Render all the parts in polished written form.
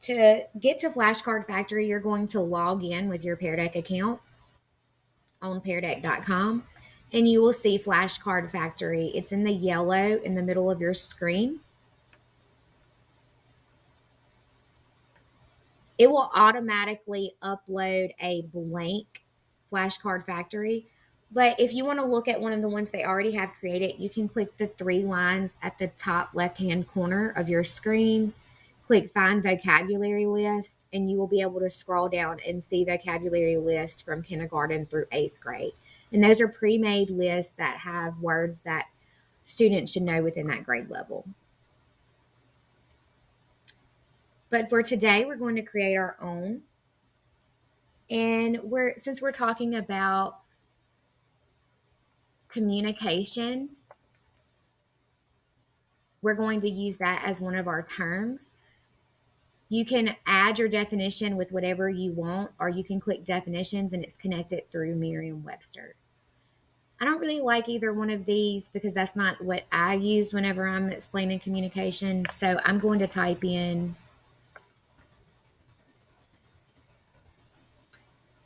To get to Flashcard Factory, you're going to log in with your Pear Deck account on peardeck.com, and you will see Flashcard Factory. It's in the yellow in the middle of your screen. It will automatically upload a blank Flashcard Factory. But if you want to look at one of the ones they already have created, you can click the three lines at the top left-hand corner of your screen, click Find Vocabulary List, and you will be able to scroll down and see vocabulary lists from kindergarten through 8th grade. And those are pre-made lists that have words that students should know within that grade level. But for today, we're going to create our own. And since we're talking about communication, we're going to use that as one of our terms. You can add your definition with whatever you want, or you can click definitions and it's connected through Merriam-Webster. I don't really like either one of these because that's not what I use whenever I'm explaining communication. So I'm going to type in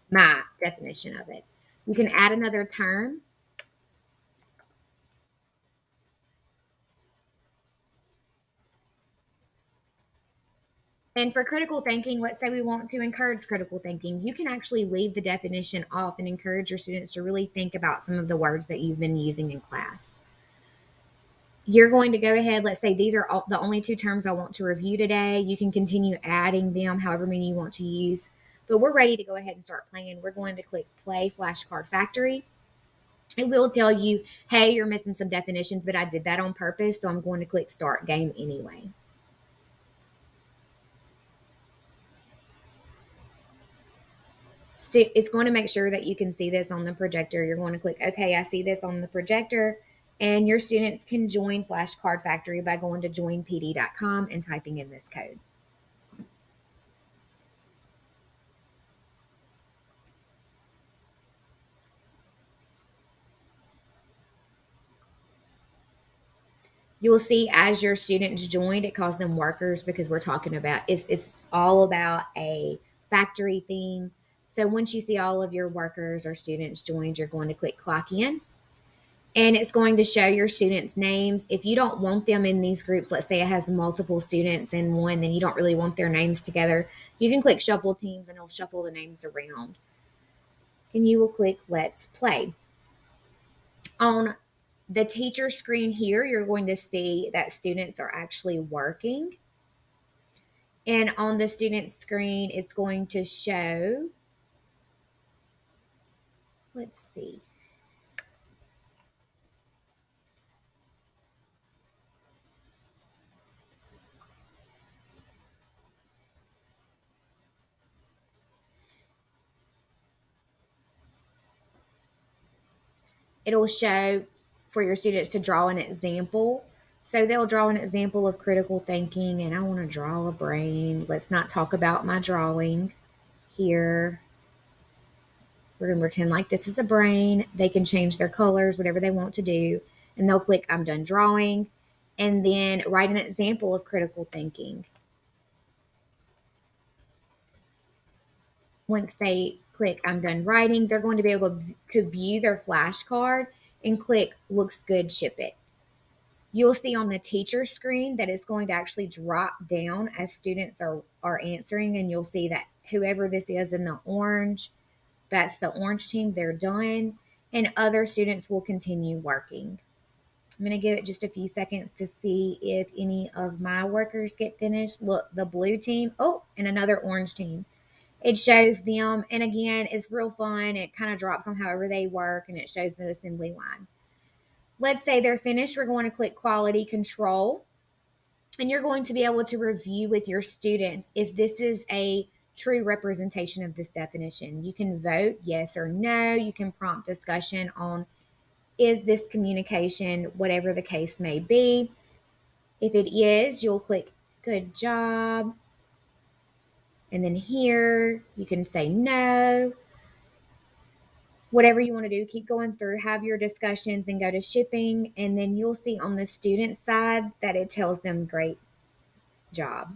my definition of it. You can add another term. And for critical thinking, let's say we want to encourage critical thinking. You can actually leave the definition off and encourage your students to really think about some of the words that you've been using in class. You're going to go ahead, let's say these are the only two terms I want to review today. You can continue adding them however many you want to use. But we're ready to go ahead and start playing. We're going to click Play Flashcard Factory. It will tell you, hey, you're missing some definitions, but I did that on purpose, so I'm going to click Start Game anyway. It's going to make sure that you can see this on the projector. You're going to click, okay, I see this on the projector. And your students can join Flashcard Factory by going to joinpd.com and typing in this code. You will see as your students joined, it calls them workers because we're talking about, it's all about a factory theme. So once you see all of your workers or students joined, you're going to click Clock In. And it's going to show your students' names. If you don't want them in these groups, let's say it has multiple students in one, then you don't really want their names together, you can click Shuffle Teams and it'll shuffle the names around. And you will click Let's Play. On the teacher screen here, you're going to see that students are actually working. And on the student screen, it's going to show, let's see. It'll show for your students to draw an example. So they'll draw an example of critical thinking, and I want to draw a brain. Let's not talk about my drawing here. We're going to pretend like this is a brain. They can change their colors, whatever they want to do, and they'll click I'm done drawing, and then write an example of critical thinking. Once they click I'm done writing, they're going to be able to view their flashcard and click looks good, ship it. You'll see on the teacher screen that it's going to actually drop down as students are answering, and you'll see that whoever this is in the orange, that's the orange team, they're done, and other students will continue working. I'm going to give it just a few seconds to see if any of my workers get finished. Look, the blue team, oh, and another orange team. It shows them, and again, it's real fun. It kind of drops on however they work, and it shows the assembly line. Let's say they're finished. We're going to click Quality Control, and you're going to be able to review with your students if this is a true representation of this definition. You can vote yes or no. You can prompt discussion on is this communication, whatever the case may be. If it is, you'll click good job. And then here you can say no. Whatever you want to do, keep going through, have your discussions and go to shipping. And then you'll see on the student side that it tells them great job.